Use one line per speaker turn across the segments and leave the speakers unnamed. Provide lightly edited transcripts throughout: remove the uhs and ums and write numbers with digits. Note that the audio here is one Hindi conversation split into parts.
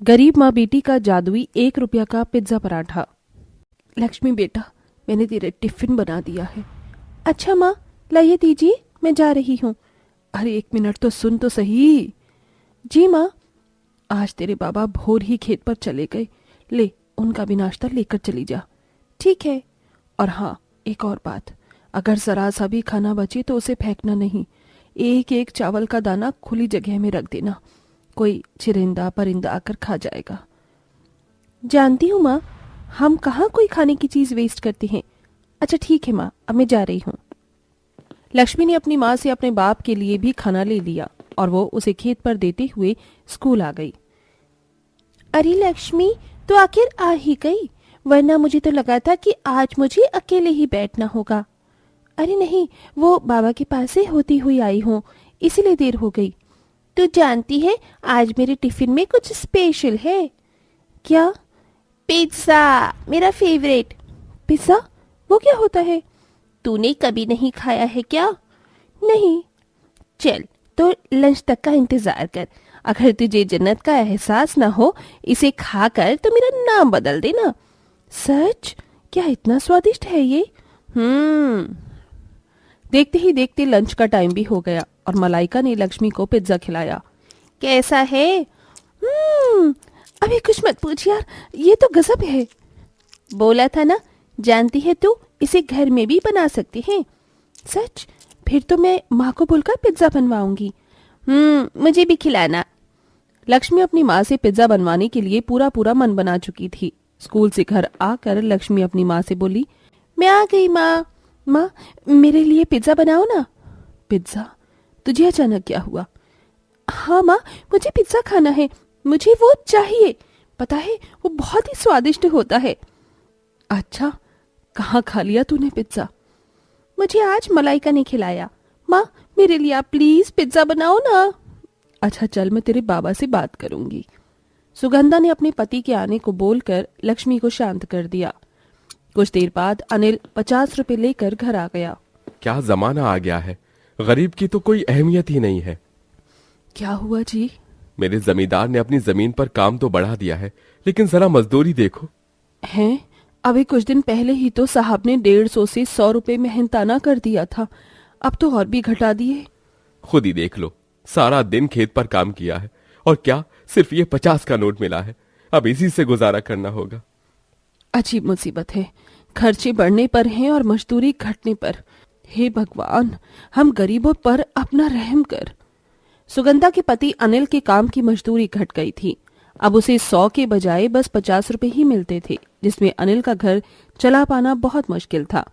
गरीब माँ बेटी का जादुई 1 रुपया का पिज्जा पराठा। लक्ष्मी बेटा, मैंने तेरे टिफिन बना दिया है। अच्छा माँ, लाइए दीजिए, मैं जा रही हूँ। अरे 1 मिनट तो सुन तो सही। जी माँ। आज तेरे बाबा भोर ही खेत पर चले गए, ले उनका भी नाश्ता लेकर चली जा। ठीक है। और हाँ, एक और बात, अगर जरा सा भी खाना बचे तो उसे फेंकना नहीं। एक एक चावल का दाना खुली जगह में रख देना, कोई चिरिंदा परिंदा आकर खा जाएगा। जानती हूँ माँ, हम कहाँ कोई खाने की चीज वेस्ट करते हैं। अच्छा ठीक है माँ, अब मैं जा रही हूँ। लक्ष्मी ने अपनी माँ से अपने बाप के लिए भी खाना ले लिया और वो उसे खेत पर देते हुए स्कूल आ गई। अरे लक्ष्मी, तो आखिर आ ही गई, वरना मुझे तो लगा था कि आज मुझे अकेले ही बैठना होगा। अरे नहीं, वो बाबा के पास से होती हुई आई हूँ, इसीलिए देर हो गई। तू जानती है आज मेरे टिफिन में कुछ स्पेशल है। क्या? पिज्जा, मेरा फेवरेट। पिज्जा? वो क्या होता है? तूने कभी नहीं खाया है क्या? नहीं। चल, तो लंच तक का इंतजार कर। अगर तुझे जन्नत का एहसास ना हो इसे खाकर तो मेरा नाम बदल देना। सच? क्या इतना स्वादिष्ट है ये? देखते ही देखते लंच का टाइम भी हो गया और मलाइका ने लक्ष्मी को पिज्जा खिलाया। कैसा है? अभी कुछ मत पूछ यार, ये तो गजब है। बोला था ना, जानती है तू, इसे घर में भी बना सकती है। सच? फिर तो मैं माँ को बोलकर पिज्जा बनवाऊंगी। मुझे भी खिलाना। लक्ष्मी अपनी माँ से पिज्जा बनवाने के लिए पूरा पूरा मन बना चुकी थी। स्कूल से घर आकर लक्ष्मी अपनी माँ से बोली, मैं आ गई माँ। माँ, मेरे लिए पिज्जा बनाओ ना। पिज्जा? तुझे अचानक क्या हुआ? हाँ माँ, मुझे पिज्जा खाना है, मुझे वो चाहिए। पता है, वो बहुत ही स्वादिष्ट होता है। अच्छा, कहाँ खा लिया तूने पिज्जा? मुझे आज मलाइका ने खिलाया। माँ, मेरे लिए आप प्लीज पिज्जा बनाओ ना। अच्छा चल, मैं तेरे बाबा से बात करूंगी। सुगंधा ने अपने पति के आने को बोलकर लक्ष्मी को शांत कर दिया। कुछ देर बाद अनिल 50 रुपए लेकर घर आ गया।
क्या जमाना आ गया है, गरीब की तो कोई अहमियत ही नहीं है।
क्या हुआ जी?
मेरे जमींदार ने अपनी जमीन पर काम तो बढ़ा दिया है, लेकिन जरा मजदूरी देखो।
हैं? अभी कुछ दिन पहले ही तो साहब ने 150 से 100 रुपए मेहनताना कर दिया था, अब तो और भी घटा दिए।
खुद ही देख लो, सारा दिन खेत पर काम किया है और क्या सिर्फ ये 50 का नोट मिला है। अब इसी से गुजारा करना होगा।
अजीब मुसीबत है, खर्चे बढ़ने पर हैं और मजदूरी घटने पर। हे भगवान, हम गरीबों पर अपना रहम कर। सुगंधा के पति अनिल के काम की मजदूरी घट गई थी। अब उसे 100 के बजाय बस 50 रुपए ही मिलते थे, जिसमें अनिल का घर चला पाना बहुत मुश्किल था।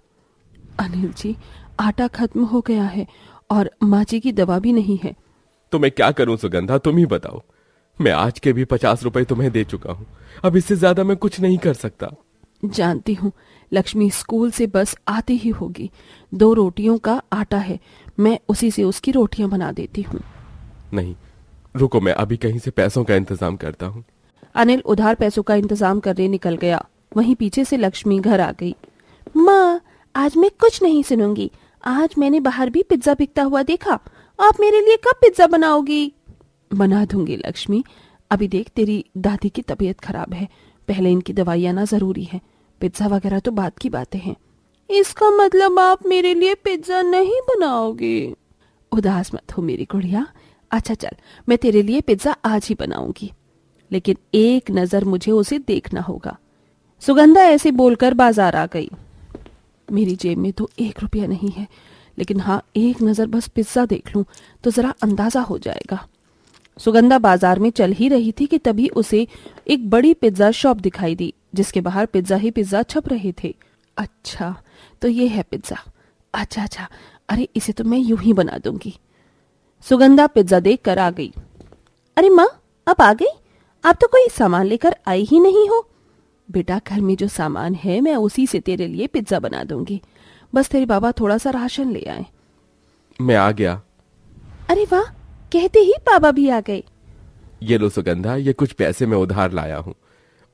अनिल जी, आटा खत्म हो गया है और माँ जी की दवा भी नहीं है।
तो मैं क्या करूं सुगंधा, तुम ही बताओ। मैं आज के भी 50 रुपए तुम्हें दे चुका हूं, अब इससे ज्यादा मैं कुछ नहीं कर सकता।
जानती हूँ, लक्ष्मी स्कूल से बस आती ही होगी। 2 रोटियों का आटा है, मैं उसी से उसकी रोटियां बना देती हूँ।
नहीं, रुको, मैं अभी कहीं से पैसों का इंतजाम करता हूँ।
अनिल उधार पैसों का इंतजाम करने निकल गया। वहीं पीछे से लक्ष्मी घर आ गई। माँ, आज मैं कुछ नहीं सुनूंगी। आज मैंने बाहर भी पिज्जा बिकता हुआ देखा। आप मेरे लिए कब पिज्जा बनाओगी? बना दूंगी लक्ष्मी। अभी देख, तेरी दादी की तबीयत खराब है, पहले इनकी दवाई आना जरूरी है। पिज्जा वगैरह तो बात की बातें हैं। इसका मतलब आप मेरे लिए पिज्जा नहीं बनाओगी? उदास मत हो मेरी गुड़िया। अच्छा चल, मैं तेरे लिए पिज्जा आज ही बनाऊंगी, लेकिन एक नजर मुझे उसे देखना होगा। सुगंधा ऐसे बोलकर बाजार आ गई। मेरी जेब में तो 1 रुपया नहीं है, लेकिन हाँ, एक नजर बस पिज्जा देख लूं तो जरा अंदाजा हो जाएगा। सुगंधा बाजार में चल ही रही थी कि तभी उसे एक बड़ी पिज्जा शॉप दिखाई दी, जिसके बाहर पिज्जा ही पिज्जा छप रहे थे। अच्छा, तो ये है पिज्जा। अच्छा, अरे इसे तो मैं यूं ही बना दूंगी। सुगंधा पिज्जा देख कर आ गई। अरे माँ, आप आ गई? आप तो कोई सामान लेकर आई ही नहीं हो। बेटा, घर में जो सामान है मैं उसी से तेरे लिए पिज्जा बना दूंगी, बस तेरे बाबा थोड़ा सा राशन ले आए।
मैं आ गया।
अरे वाह, कहते ही बाबा भी आ गए।
ये लो सुगंधा, ये कुछ पैसे मैं उधार लाया हूँ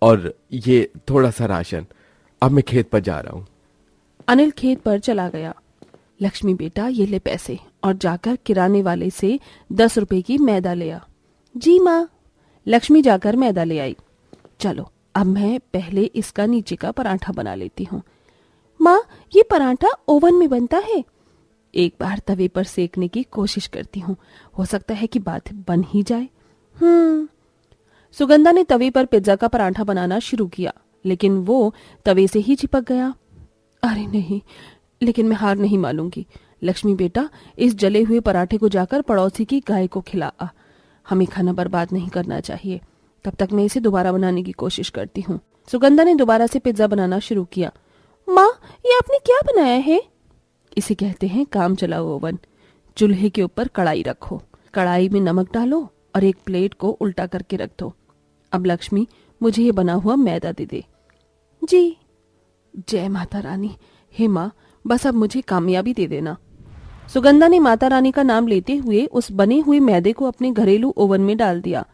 और ये थोड़ा सा राशन। अब मैं खेत पर जा रहा हूँ।
अनिल खेत पर चला गया। लक्ष्मी बेटा, ये ले पैसे और जाकर किराने वाले से 10 रुपए की मैदा ले आ। जी माँ। लक्ष्मी जाकर मैदा ले आई। चलो अब मैं पहले इसका नीचे का पराठा बना लेती हूँ। माँ, ये पराठा ओवन में बनता है? एक बार तवे पर सेकने की कोशिश करती हूँ, हो सकता है कि बात बन ही जाए। सुगंधा ने तवे पर पिज्जा का पराठा बनाना शुरू किया, लेकिन वो तवे से ही चिपक गया। अरे नहीं, लेकिन मैं हार नहीं मानूंगी। लक्ष्मी बेटा, इस जले हुए पराठे को जाकर पड़ोसी की गाय को खिला आ। हमें खाना बर्बाद नहीं करना चाहिए। तब तक मैं इसे दोबारा बनाने की कोशिश करती हूँ। सुगंधा ने दोबारा से पिज्जा बनाना शुरू किया। माँ, ये आपने क्या बनाया है? इसे कहते हैं काम चलाओ ओवन। चूल्हे के ऊपर कढ़ाई रखो, कढ़ाई में नमक डालो और एक प्लेट को उल्टा करके रख दो। अब लक्ष्मी, मुझे ये बना हुआ मैदा दे दे। जी। जय माता रानी। हे माँ, बस अब मुझे कामयाबी दे देना। सुगंधा ने माता रानी का नाम लेते हुए उस बने हुए मैदे को अपने घरेलू ओवन में डाल दिया।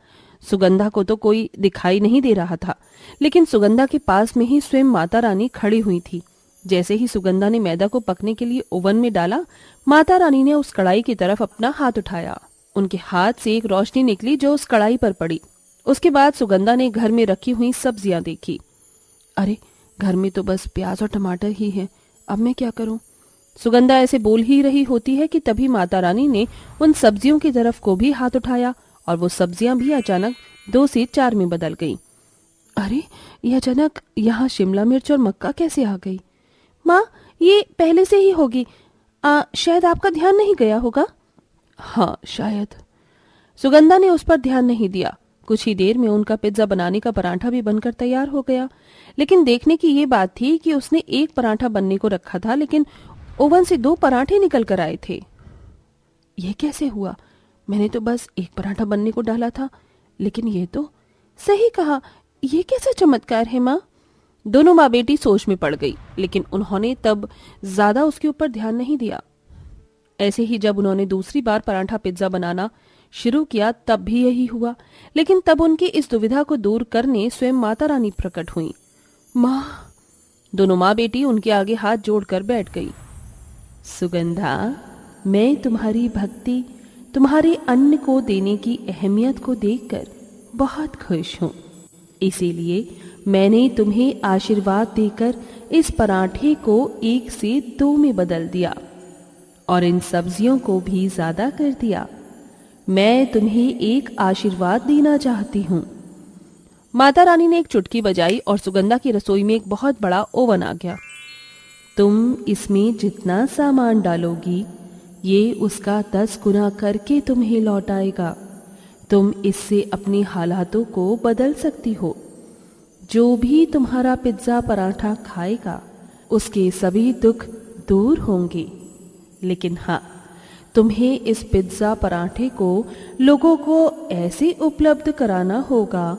सुगंधा को तो कोई दिखाई नहीं दे रहा था, लेकिन सुगंधा के पास में ही स्वयं माता रानी खड़ी हुई थी। जैसे ही सुगंधा ने मैदा को पकने के लिए ओवन में डाला, माता रानी ने उस कढ़ाई की तरफ अपना हाथ उठाया। उनके हाथ से एक रोशनी निकली जो उस कढ़ाई पर पड़ी। उसके बाद सुगंधा ने घर में रखी हुई सब्जियां देखी। अरे, घर में तो बस प्याज और टमाटर ही हैं, अब मैं क्या करूं? सुगंधा ऐसे बोल ही रही होती है कि तभी माता रानी ने उन सब्जियों की तरफ को भी हाथ उठाया और वो सब्जियां भी अचानक 2 से 4 में बदल गईं। अरे, ये अचानक यहाँ शिमला मिर्च और मक्का कैसे आ गई? माँ, ये पहले से ही होगी। शायद आपका ध्यान नहीं गया होगा। हाँ, शायद। सुगंधा ने उस पर ध्यान नहीं दिया। कुछ ही देर में उनका पिज्जा बनाने का पराठा भी बनकर तैयार हो गया। लेकिन देखने की ये बात थी कि उसने एक पराठा बनने को रखा था, लेकिन ओवन से 2 पराठे निकल कर आए थे। यह कैसे हुआ? मैंने तो बस एक पराठा बनने को डाला था, लेकिन ये तो सही कहा। ये कैसा चमत्कार है माँ? दोनों माँ बेटी सोच में पड़ गई, लेकिन उन्होंने तब ज्यादा उसके ऊपर ध्यान नहीं दिया। ऐसे ही जब उन्होंने दूसरी बार पराठा पिज्जा बनाना शुरू किया तब भी यही हुआ, लेकिन तब उनकी इस दुविधा को दूर करने स्वयं माता रानी प्रकट हुई। माँ, दोनों माँ बेटी उनके आगे हाथ जोड़कर बैठ गई। सुगंधा, मैं तुम्हारी भक्ति, तुम्हारे अन्न को देने की अहमियत को देखकर बहुत खुश हूँ। इसीलिए मैंने तुम्हें आशीर्वाद देकर इस पराठे को 1 से 2 में बदल दिया और इन सब्जियों को भी ज्यादा कर दिया। मैं तुम्हें एक आशीर्वाद देना चाहती हूँ। माता रानी ने एक चुटकी बजाई और सुगंधा की रसोई में एक बहुत बड़ा ओवन आ गया। तुम इसमें जितना सामान डालोगी, ये उसका 10 गुना करके तुम्हें लौट आएगा। तुम इससे अपनी हालातों को बदल सकती हो। जो भी तुम्हारा पिज्जा पराठा खाएगा, उसके सभी दुख दूर होंगे। लेकिन हाँ, तुम्हें इस पिज्जा पराठे को लोगों को ऐसे उपलब्ध कराना होगा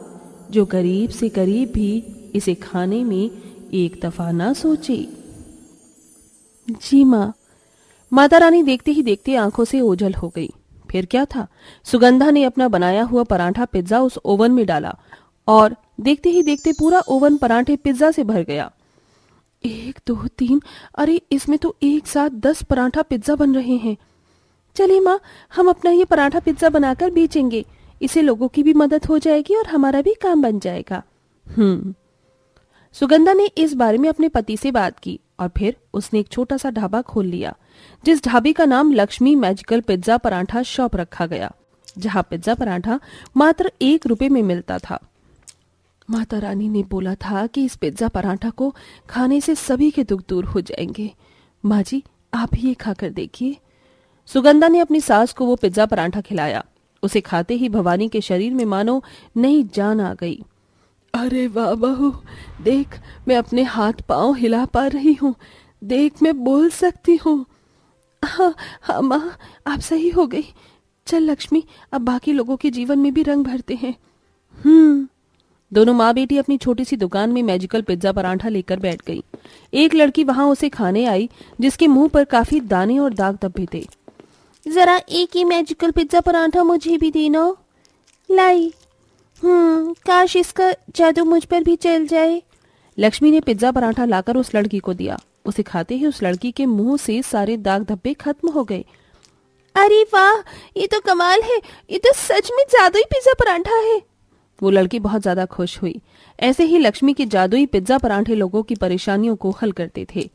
जो गरीब से गरीब भी इसे खाने में एक दफा ना सोचे। जी माँ। माता रानी देखते ही देखते आंखों से ओझल हो गई। फिर क्या था, सुगंधा ने अपना बनाया हुआ पराठा पिज्जा उस ओवन में डाला और देखते ही देखते पूरा ओवन पराठे पिज्जा से भर गया। 1 2 3, अरे इसमें तो एक साथ 10 पराठा पिज्जा बन रहे हैं। चलिए माँ, हम अपना ये पराठा पिज्जा बनाकर बेचेंगे। इससे लोगों की भी मदद हो जाएगी और हमारा भी काम बन जाएगा। सुगंधा ने इस बारे में अपने पति से बात की और फिर उसने एक छोटा सा ढाबा खोल लिया, जिस ढाबे का नाम Lakshmi magical pizza paratha shop रखा गया, जहाँ पिज्जा पराठा मात्र 1 रुपए में मिलता था। माता रानी ने बोला था कि इस पिज्जा पराठा को खाने से सभी के दुख दूर हो जाएंगे। माँ जी, आप ही ये खाकर देखिए। सुगंधा ने अपनी सास को वो पिज्जा पराठा खिलाया। उसे खाते ही भवानी के शरीर में मानो नई जान आ गई। अरे वाह बहू, देख मैं अपने हाथ पांव हिला पा रही हूँ। देख मैं बोल सकती हूँ। हाँ हाँ माँ, आप सही हो गई। चल लक्ष्मी, अब बाकी लोगों के जीवन में भी रंग भरते हैं। दोनों माँ बेटी अपनी छोटी सी दुकान में मैजिकल पिज्जा पराठा लेकर बैठ गई। एक लड़की वहां उसे खाने आई, जिसके मुंह पर काफी दाने और दाग धब्बे थे। जरा एक ही मैजिकल पिज्जा पराठा मुझे भी देना। लाई। काश इसका जादू मुझ पर भी चल जाए। लक्ष्मी ने पिज्जा पराठा लाकर उस लड़की को दिया। उसे खाते ही उस लड़की के मुंह से सारे दाग धब्बे खत्म हो गए। अरे वाह, ये तो कमाल है। ये तो सच में जादुई पिज्जा पराठा है। वो लड़की बहुत ज्यादा खुश हुई। ऐसे ही लक्ष्मी के जादुई पिज्जा परांठे लोगों की परेशानियों को हल करते थे।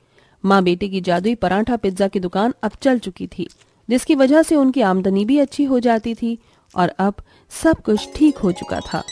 माँ बेटी की जादुई पराठा पिज्जा की दुकान अब चल चुकी थी, जिसकी वजह से उनकी आमदनी भी अच्छी हो जाती थी और अब सब कुछ ठीक हो चुका था।